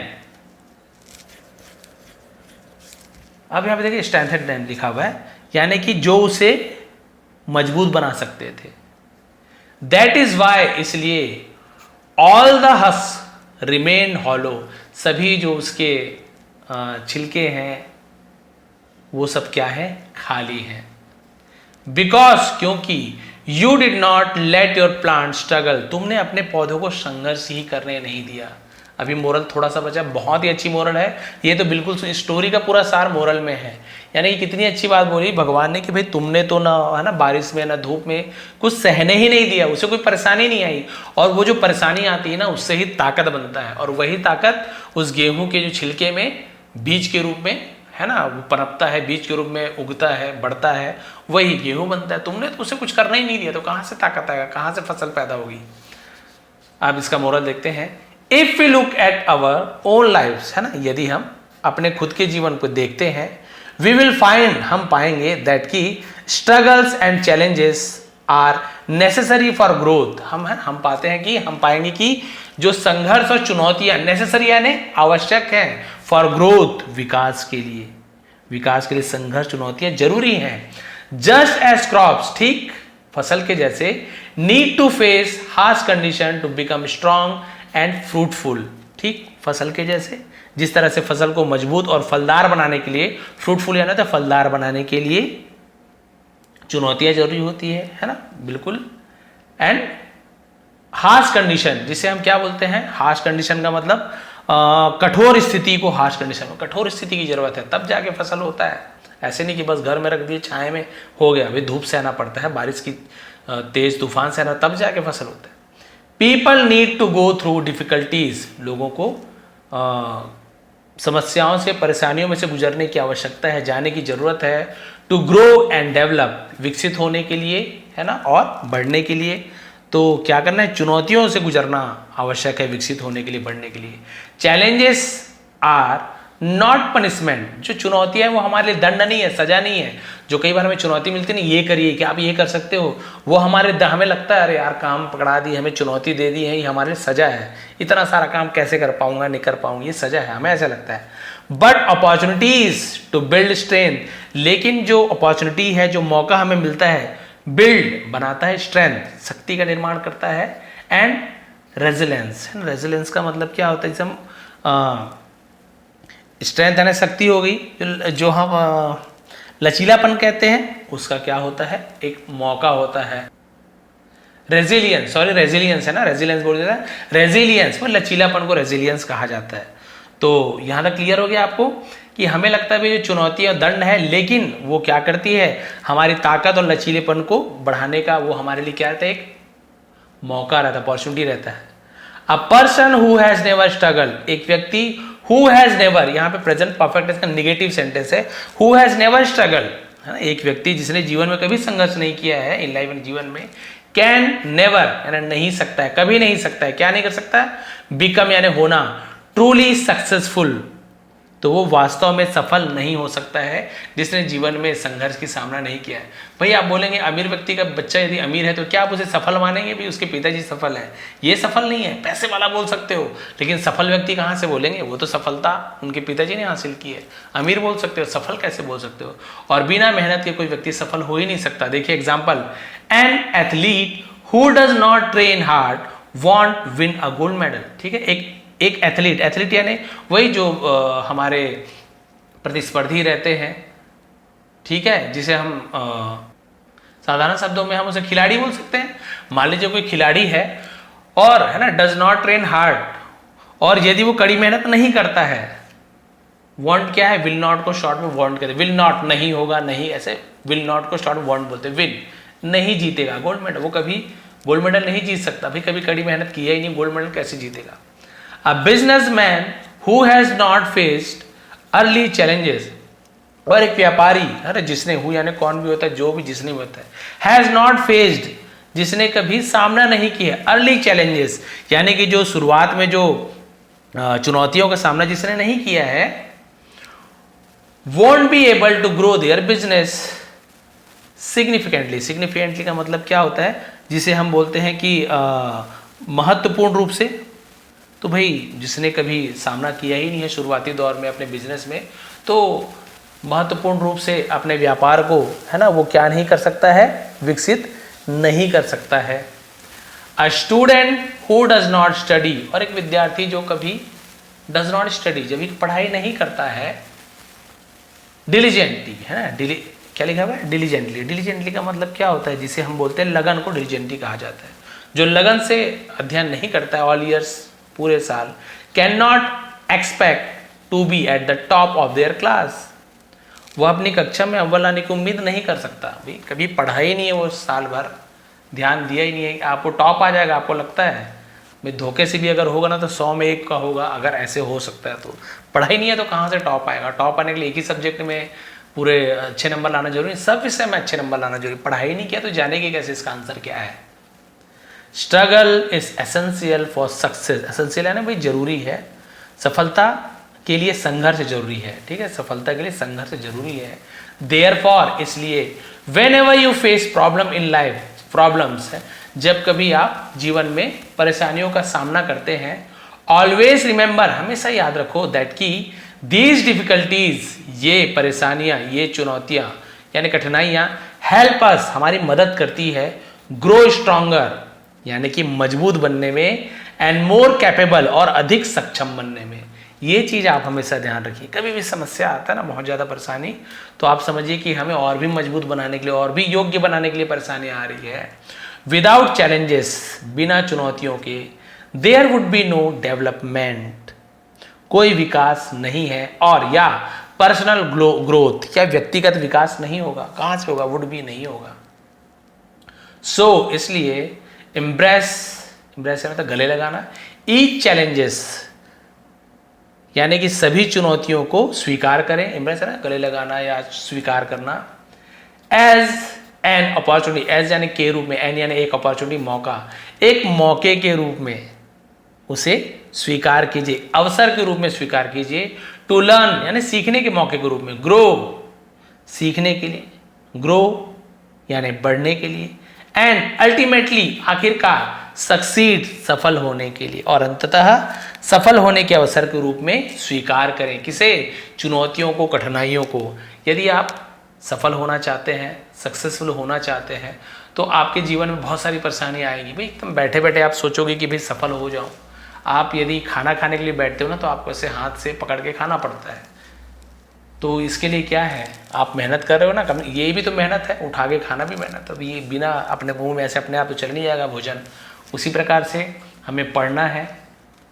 अब यहां पे देखिए स्ट्रेंथन देम लिखा हुआ है, यानी कि जो उसे मजबूत बना सकते थे। दैट इज वाई, इसलिए ऑल द हस रिमेन हॉलो, सभी जो उसके छिलके हैं वो सब क्या है, खाली हैं। बिकॉज, क्योंकि you did not let your plant struggle, तुमने अपने पौधों को संघर्ष ही करने नहीं दिया। अभी मोरल थोड़ा सा बचा, बहुत ही अच्छी मोरल है ये तो, बिल्कुल स्टोरी का पूरा सार मोरल में है। यानी कि कितनी अच्छी बात बोली भगवान ने कि भाई तुमने तो ना, है ना, बारिश में ना धूप में कुछ सहने ही नहीं दिया, उसे कोई परेशानी नहीं आई। और वो जो परेशानी आती है ना, उससे ही ताकत बनता है, और वही ताकत उस गेहूं के जो छिलके में बीज के रूप में, है ना, वो पनपता है, बीज के रूप में उगता है, बढ़ता है, वही गेहूं बनता है। तुमने तो उसे कुछ करना ही नहीं दिया, तो कहां से ताकत आएगा, कहां से फसल पैदा होगी। अब इसका मोरल देखते हैं। If we look at our own lifes, है ना, यदि हम अपने खुद के जीवन को देखते हैं, वी विल फाइंड, हम पाएंगे दैट की struggles and challenges are necessary for growth. हम पाते हैं कि, हम पाएंगे कि जो संघर्ष और चुनौतियां नेसेसरी यानी आवश्यक हैं, फॉर ग्रोथ विकास के लिए, विकास के लिए संघर्ष चुनौतियां जरूरी हैं। जस्ट एज क्रॉप्स, ठीक फसल के जैसे, need to face harsh condition to become strong and fruitful, ठीक फसल के जैसे, जिस तरह से फसल को मजबूत और फलदार बनाने के लिए, फ्रूटफुल यानी तो फलदार बनाने के लिए चुनौतियां जरूरी होती है ना, बिल्कुल। एंड हार्श कंडीशन, जिसे हम क्या बोलते हैं, हार्श कंडीशन का मतलब कठोर स्थिति को, हार्श कंडीशन में कठोर स्थिति की जरूरत है, तब जाके फसल होता है। ऐसे नहीं कि बस घर में रख दिए छाए में हो गया, अभी धूप सहना पड़ता है, बारिश की तेज तूफान सहना, तब जाके फसल होता है। People need to go through difficulties, लोगों को समस्याओं से, परेशानियों में से गुजरने की आवश्यकता है, जाने की जरूरत है। टू ग्रो एंड डेवलप, विकसित होने के लिए, है ना, और बढ़ने के लिए। तो क्या करना है, चुनौतियों से गुजरना आवश्यक है विकसित होने के लिए, बढ़ने के लिए। चैलेंजेस आर नॉट पनिशमेंट, जो चुनौतियां हैं वो हमारे लिए दंड नहीं है, सजा नहीं है। जो कई बार हमें चुनौती मिलती नहीं, ये करिए कि आप ये कर सकते हो, वो हमें लगता है अरे यार काम पकड़ा दी, हमें चुनौती दे दी है, ये हमारे लिए सजा है, इतना सारा काम कैसे कर पाऊंगा, नहीं कर पाऊंगा, ये सजा है, हमें ऐसा लगता है। But opportunities to build strength, लेकिन जो अपॉर्चुनिटी है, जो मौका हमें मिलता है, बिल्ड बनाता है स्ट्रेंथ, शक्ति का निर्माण करता है। एंड रेजिलेंस, रेजिलेंस का मतलब क्या होता है, जैसे हम स्ट्रेंथ यानी शक्ति हो गई, जो हम लचीलापन कहते हैं, उसका क्या होता है, एक मौका होता है। रेजिलियंस, सॉरी रेजिलियंस है ना, रेजिलियंस बोल देता है, रेजिलियंस वो लचीलापन को रेजिलियंस कहा जाता है। तो यहां तक क्लियर हो गया आपको कि हमें लगता है जो चुनौती और दंड है, लेकिन वो क्या करती है, हमारी ताकत और लचीलेपन को बढ़ाने का वो हमारे लिए क्या रहता है, एक मौका रहता है, अपॉर्चुनिटी रहता है। A person who has never struggle, एक व्यक्ति हु हैज नेवर, यहाँ पे प्रेजेंट परफेक्ट इसका निगेटिव सेंटेंस है, हु हैज नेवर स्ट्रगल, है ना, एक व्यक्ति जिसने जीवन में कभी संघर्ष नहीं किया है, इन लाइफ जीवन में, कैन नेवर यानी नहीं सकता है, कभी नहीं सकता है, क्या नहीं कर सकता है, बिकम यानी होना, ट्रूली सक्सेसफुल, तो वो वास्तव में सफल नहीं हो सकता है जिसने जीवन में संघर्ष की सामना नहीं किया है। भाई आप बोलेंगे अमीर व्यक्ति का बच्चा यदि अमीर है तो क्या आप उसे सफल मानेंगे, भी उसके पिताजी सफल है, ये सफल नहीं है, पैसे वाला बोल सकते हो, लेकिन सफल व्यक्ति कहाँ से बोलेंगे, वो तो सफलता उनके पिताजी ने हासिल की है। अमीर बोल सकते हो, सफल कैसे बोल सकते हो, और बिना मेहनत के कोई व्यक्ति सफल हो ही नहीं सकता। देखिए example, an athlete who does not train hard want win a gold medal, ठीक है, एक एथलीट, एथलीट यानी वही जो हमारे प्रतिस्पर्धी रहते हैं, ठीक है, जिसे हम साधारण शब्दों में हम उसे खिलाड़ी बोल सकते हैं। मान लीजिए कोई खिलाड़ी है और, है ना, डज नॉट ट्रेन हार्ड, और यदि वो कड़ी मेहनत नहीं करता है, वांट क्या है, विल नॉट को शॉर्ट में वांट कहते हैं, विल नॉट नहीं होगा, नहीं, ऐसे विल नॉट को शॉर्ट में वांट बोलते हैं, विल नहीं जीतेगा गोल्ड मेडल, वो कभी गोल्ड मेडल नहीं जीत सकता, भाई कभी कड़ी मेहनत किया ही नहीं, गोल्ड मेडल कैसे जीतेगा। A businessman who has not faced early challenges, और एक व्यापारी, अरे जिसने हु यानी कौन भी होता है, जो भी जिसने भी होता है, हैज नॉट फेस्ड, जिसने कभी सामना नहीं किया, अर्ली चैलेंजेस यानी कि जो शुरुआत में जो चुनौतियों का सामना जिसने नहीं किया है, won't be able to grow their business significantly. Significantly का मतलब क्या होता है, जिसे हम बोलते हैं कि महत्वपूर्ण रूप से। तो भाई जिसने कभी सामना किया ही नहीं है शुरुआती दौर में अपने बिजनेस में, तो महत्वपूर्ण रूप से अपने व्यापार को, है ना, वो क्या नहीं कर सकता है, विकसित नहीं कर सकता है। A student who does not study, और एक विद्यार्थी जो कभी डज नॉट स्टडी, जब पढ़ाई नहीं करता है, डिलीजेंटली, है ना, क्या लिखा हुआ है, डिलीजेंटली। डिलीजेंटली का मतलब क्या होता है, जिसे हम बोलते हैं लगन को डिलीजेंटली कहा जाता है। जो लगन से अध्ययन नहीं करता है ऑल ईयर्स, पूरे साल, can not expect to be at the top of their class, वह अपनी कक्षा में अव्वल आने की उम्मीद नहीं कर सकता। भाई कभी पढ़ा ही नहीं है, वो साल भर ध्यान दिया ही नहीं है, आपको टॉप आ जाएगा, आपको लगता है भाई धोखे से भी अगर होगा ना तो 100 में 1 का होगा, अगर ऐसे हो सकता है। तो पढ़ाई नहीं है तो कहाँ से टॉप आएगा। टॉप आने के लिए एक ही सब्जेक्ट में पूरे अच्छे नंबर लाना जरूरी, सब विषय में अच्छे नंबर लाना जरूरी। पढ़ाई नहीं किया तो जानेगी कैसे इसका आंसर क्या है। Struggle is essential for success, essential है ना भाई, जरूरी है, सफलता के लिए संघर्ष जरूरी है, ठीक है, सफलता के लिए संघर्ष जरूरी है। देयरफॉर, इसलिए, when ever you face problem in life, problems है जब कभी आप जीवन में परेशानियों का सामना करते हैं, ऑलवेज रिमेंबर, हमेशा याद रखो, दैट की दीज डिफिकल्टीज, ये परेशानियां, ये चुनौतियां यानी कठिनाइयां, हेल्प अस, हमारी मदद करती है, ग्रो स्ट्रॉन्गर यानी कि मजबूत बनने में, एंड मोर कैपेबल, और अधिक सक्षम बनने में। ये चीज़ आप हमेशा ध्यान रखिए। कभी भी समस्या आता है ना, बहुत ज़्यादा परेशानी, तो आप समझिए कि हमें और भी मजबूत बनाने के लिए, और भी योग्य बनाने के लिए परेशानी आ रही है। विदाउट चैलेंजेस, बिना चुनौतियों के, there would be no development, कोई विकास नहीं है, और या पर्सनल ग्रोथ, या व्यक्तिगत विकास नहीं होगा। कहाँ से होगा, वुड बी नहीं होगा। सो इसलिए इम्ब्रेस, इम्ब्रेस मतलब गले लगाना, ईच चैलेंजेस यानी कि सभी चुनौतियों को स्वीकार करें, इम्ब्रेस है ना, गले लगाना या स्वीकार करना, एज एन अपॉर्चुनिटी, एज यानी के रूप में, एन यानी एक, अपॉर्चुनिटी मौका, एक मौके के रूप में उसे स्वीकार कीजिए, अवसर के रूप में स्वीकार कीजिए। टू लर्न यानी सीखने के मौके के रूप में, ग्रो सीखने के लिए, ग्रो यानी बढ़ने के लिए, एंड अल्टीमेटली आखिरकार सक्सीड सफल होने के लिए, और अंततः सफल होने के अवसर के रूप में स्वीकार करें। किसे, चुनौतियों को, कठिनाइयों को। यदि आप सफल होना चाहते हैं, सक्सेसफुल होना चाहते हैं, तो आपके जीवन में बहुत सारी परेशानी आएगी। भाई तुम बैठे बैठे आप सोचोगे कि भाई सफल हो जाऊं। आप यदि खाना खाने के लिए बैठते हो ना, तो आपको ऐसे हाथ से पकड़ के खाना पड़ता है। तो इसके लिए क्या है, आप मेहनत कर रहे हो ना, ये भी तो मेहनत है, उठा के खाना भी मेहनत है। अब ये बिना अपने मुंह में ऐसे अपने आप तो चल नहीं जाएगा भोजन। उसी प्रकार से हमें पढ़ना है,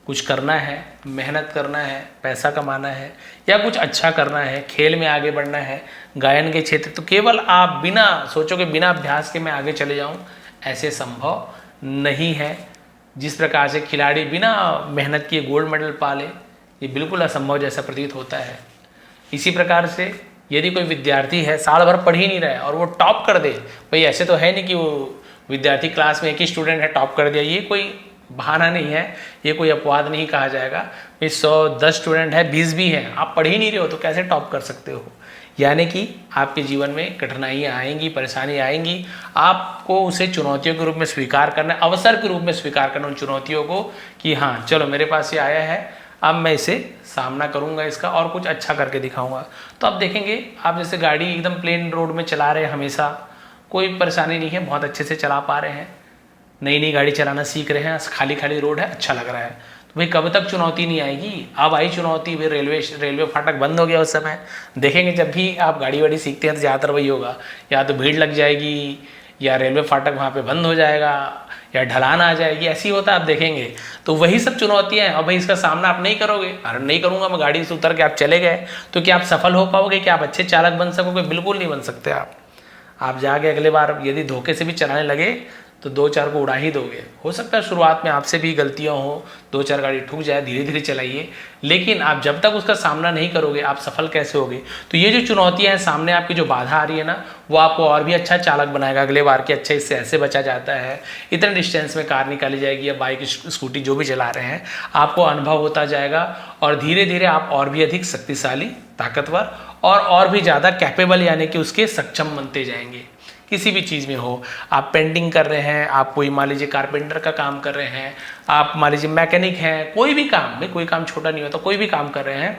कुछ करना है, मेहनत करना है, पैसा कमाना है, या कुछ अच्छा करना है, खेल में आगे बढ़ना है, गायन के क्षेत्र, तो केवल आप बिना सोचोगे, बिना अभ्यास के मैं आगे चले जाऊं, ऐसे संभव नहीं है। जिस प्रकार से खिलाड़ी बिना मेहनत किए गोल्ड मेडल पा ले, ये बिल्कुल असंभव जैसा प्रतीत होता है। इसी प्रकार से यदि कोई विद्यार्थी है, साल भर पढ़ ही नहीं रहा है और वो टॉप कर दे, भाई ऐसे तो है नहीं कि वो विद्यार्थी क्लास में एक ही स्टूडेंट है टॉप कर दिया, ये कोई बहाना नहीं है, ये कोई अपवाद नहीं कहा जाएगा। भाई 110 स्टूडेंट है, 20 भी हैं, आप पढ़ ही नहीं रहे हो तो कैसे टॉप कर सकते हो। यानी कि आपके जीवन में कठिनाइयाँ आएंगी, परेशानी आएंगी, आपको उसे चुनौतियों के रूप में स्वीकार करना, अवसर के रूप में स्वीकार करना उन चुनौतियों को, कि हाँ चलो मेरे पास ये आया है, अब मैं इसे सामना करूंगा इसका और कुछ अच्छा करके दिखाऊंगा। तो आप देखेंगे, आप जैसे गाड़ी एकदम प्लेन रोड में चला रहे हैं, हमेशा कोई परेशानी नहीं है, बहुत अच्छे से चला पा रहे हैं, नई नई गाड़ी चलाना सीख रहे हैं, खाली खाली रोड है, अच्छा लग रहा है, तो भाई कब तक चुनौती नहीं आएगी। अब आई चुनौती, भाई रेलवे फाटक बंद हो गया उस समय। देखेंगे जब भी आप गाड़ी वाड़ी सीखते हैं तो ज़्यादातर वही होगा, या तो भीड़ लग जाएगी, या रेलवे फाटक वहाँ पे बंद हो जाएगा, या ढलान आ जाएगी, ऐसी होता है आप देखेंगे। तो वही सब चुनौतियाँ हैं, और भाई इसका सामना आप नहीं करोगे, अरे नहीं करूँगा मैं, गाड़ी से उतर के आप चले गए, तो क्या आप सफल हो पाओगे, क्या आप अच्छे चालक बन सकोगे, बिल्कुल नहीं बन सकते आप। आप जाके अगले बार यदि धोखे से भी चलाने लगे तो 2-4 को उड़ा ही दोगे। हो सकता है शुरुआत में आपसे भी गलतियां हो, 2-4 गाड़ी ठुक जाए, धीरे धीरे चलाइए, लेकिन आप जब तक उसका सामना नहीं करोगे आप सफल कैसे होगे। तो ये जो चुनौतियां हैं सामने, आपकी जो बाधा आ रही है ना, वो आपको और भी अच्छा चालक बनाएगा अगले बार कि अच्छा इससे ऐसे बचा जाता है, इतने डिस्टेंस में कार निकाली जाएगी या बाइक स्कूटी जो भी चला रहे हैं, आपको अनुभव होता जाएगा और धीरे धीरे आप और भी अधिक शक्तिशाली, ताकतवर और भी ज़्यादा कैपेबल यानी कि उसके सक्षम बनते जाएंगे। किसी भी चीज़ में हो, आप पेंटिंग कर रहे हैं, आप कोई मान लीजिए कारपेंटर का काम कर रहे हैं, आप मान लीजिए मैकेनिक हैं, कोई भी काम में, कोई काम छोटा नहीं होता, कोई भी काम कर रहे हैं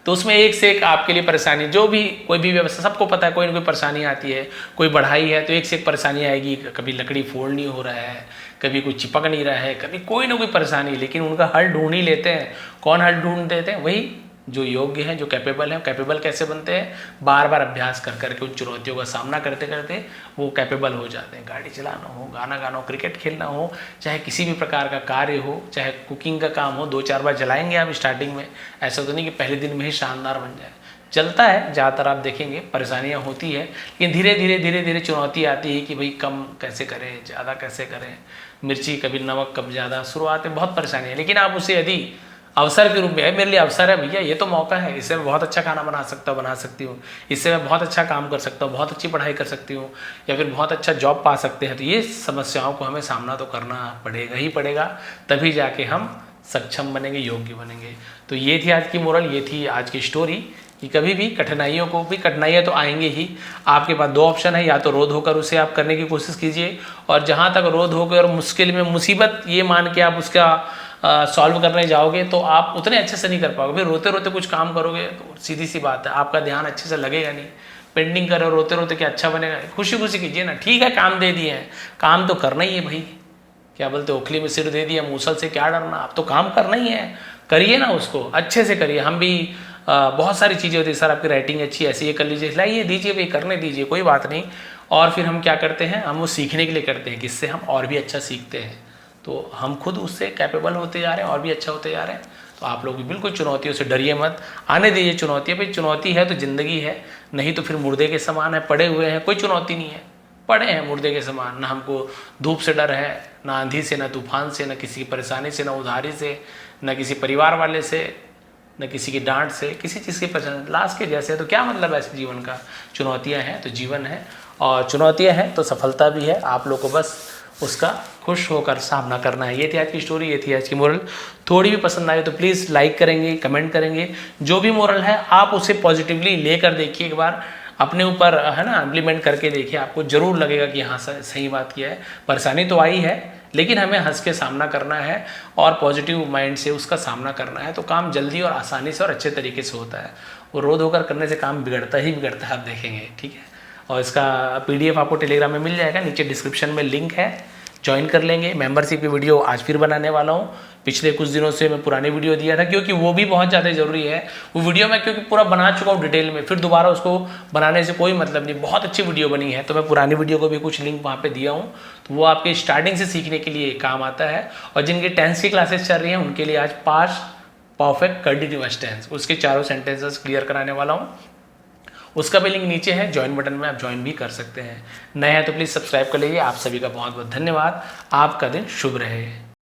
तो उसमें एक से एक आपके लिए परेशानी, जो भी कोई भी व्यवस्था, सबको पता है कोई ना कोई परेशानी आती है। कोई बढ़ाई है तो एक से एक परेशानी आएगी, कभी लकड़ी फोल्ड नहीं हो रहा है, कभी कोई चिपक नहीं रहा है, कभी कोई ना कोई परेशानी, लेकिन उनका हल ढूंढ ही लेते हैं। कौन हल ढूंढ देते हैं? वही जो योग्य हैं, जो कैपेबल हैं। कैपेबल कैसे बनते हैं? बार बार अभ्यास कर करके उन चुनौतियों का सामना करते करते वो कैपेबल हो जाते हैं। गाड़ी चलाना हो, गाना गाना हो, क्रिकेट खेलना हो, चाहे किसी भी प्रकार का कार्य हो, चाहे कुकिंग का काम हो, 2-4 बार जलाएंगे आप स्टार्टिंग में, ऐसा तो नहीं कि पहले दिन में ही शानदार बन जाए। चलता है, ज़्यादातर आप देखेंगे परेशानियाँ होती है, लेकिन धीरे धीरे चुनौती आती है कि भाई कम कैसे करें, ज़्यादा कैसे करें, मिर्ची कभी नमक कब ज़्यादा, शुरुआत में बहुत परेशानी है, लेकिन आप उसे यदि अवसर के रूप में, है मेरे लिए अवसर है भैया, ये तो मौका है, इससे मैं बहुत अच्छा खाना बना सकता हूँ, बना सकती हूँ, इससे मैं बहुत अच्छा काम कर सकता हूँ, बहुत अच्छी पढ़ाई कर सकती हूँ, या फिर बहुत अच्छा जॉब पा सकते हैं, तो ये समस्याओं को हमें सामना तो करना पड़ेगा ही पड़ेगा, तभी जाके हम सक्षम बनेंगे, योग्य बनेंगे। तो ये थी आज की मोरल, ये थी आज की स्टोरी कि कभी भी कठिनाइयाँ तो आएंगी ही। आपके पास 2 ऑप्शन है, या तो रोध होकर उसे आप करने की कोशिश कीजिए, और जहाँ तक रोध होकर और मुश्किल में मुसीबत ये मान के आप उसका सॉल्व करने जाओगे तो आप उतने अच्छे से नहीं कर पाओगे। फिर रोते रोते कुछ काम करोगे तो सीधी सी बात है आपका ध्यान अच्छे से लगेगा नहीं। पेंटिंग करो रोते रोते क्या अच्छा बनेगा? खुशी खुशी कीजिए ना। ठीक है, काम दे दिए हैं, काम तो करना ही है भाई। क्या बोलते, ओखली में सिर दे दिया, मूसल से क्या डरना, आप तो काम करना ही है, करिए ना, उसको अच्छे से करिए। हम भी बहुत सारी चीज़ें होती है, सर आपकी राइटिंग अच्छी है, ऐसे ये कर लीजिए, लाइए दीजिए भाई, करने दीजिए, कोई बात नहीं। और फिर हम क्या करते हैं, हम वो सीखने के लिए करते हैं, किससे हम और भी अच्छा सीखते हैं, तो हम खुद उससे कैपेबल होते जा रहे हैं और भी अच्छा होते जा रहे हैं। तो आप लोग भी बिल्कुल चुनौतियों से डरिए मत, आने दीजिए चुनौतियाँ। भाई चुनौती है तो ज़िंदगी है, नहीं तो फिर मुर्दे के समान है, पड़े हुए हैं, कोई चुनौती नहीं है, पड़े हैं मुर्दे के समान। ना हमको धूप से डर है, ना आंधी से, ना तूफान से, ना किसी की परेशानी से, ना उधारी से, ना किसी परिवार वाले से, न किसी की डांट से, किसी चीज़ की परेशानी। लास्ट के जैसे, तो क्या मतलब है ऐसे जीवन का? चुनौतियाँ हैं तो जीवन है, और चुनौतियाँ हैं तो सफलता भी है। आप लोग को बस उसका खुश होकर सामना करना है। ये थी आज की स्टोरी, ये थी आज की मोरल। थोड़ी भी पसंद आई तो प्लीज़ लाइक करेंगे, कमेंट करेंगे। जो भी मोरल है आप उसे पॉजिटिवली लेकर देखिए, एक बार अपने ऊपर है ना इम्प्लीमेंट करके देखिए, आपको जरूर लगेगा कि हाँ सही बात किया है। परेशानी तो आई है, लेकिन हमें हंस के सामना करना है और पॉजिटिव माइंड से उसका सामना करना है, तो काम जल्दी और आसानी से और अच्छे तरीके से होता है। वो रोध होकर करने से काम बिगड़ता ही बिगड़ता है, आप देखेंगे, ठीक है। और इसका PDF आपको टेलीग्राम में मिल जाएगा, नीचे डिस्क्रिप्शन में लिंक है, ज्वाइन कर लेंगे। मेंबरशिप की वीडियो आज फिर बनाने वाला हूँ। पिछले कुछ दिनों से मैं पुरानी वीडियो दिया था, क्योंकि वो भी बहुत ज़्यादा ज़रूरी है। वो वीडियो मैं क्योंकि पूरा बना चुका हूँ डिटेल में, फिर दोबारा उसको बनाने से कोई मतलब नहीं, बहुत अच्छी वीडियो बनी है। तो मैं पुरानी वीडियो को भी कुछ लिंक वहाँ पे दिया हूँ, तो वो आपके स्टार्टिंग से सीखने के लिए काम आता है। और जिनके टेंस की क्लासेस चल रही हैं उनके लिए आज पास्ट परफेक्ट कंटिन्यूअस टेंस, उसके चारों सेंटेंसेस क्लियर कराने वाला हूँ। उसका भी लिंक नीचे है, ज्वाइन बटन में आप ज्वाइन भी कर सकते हैं। नए हैं तो प्लीज़ सब्सक्राइब कर लीजिए। आप सभी का बहुत बहुत धन्यवाद। आपका दिन शुभ रहे।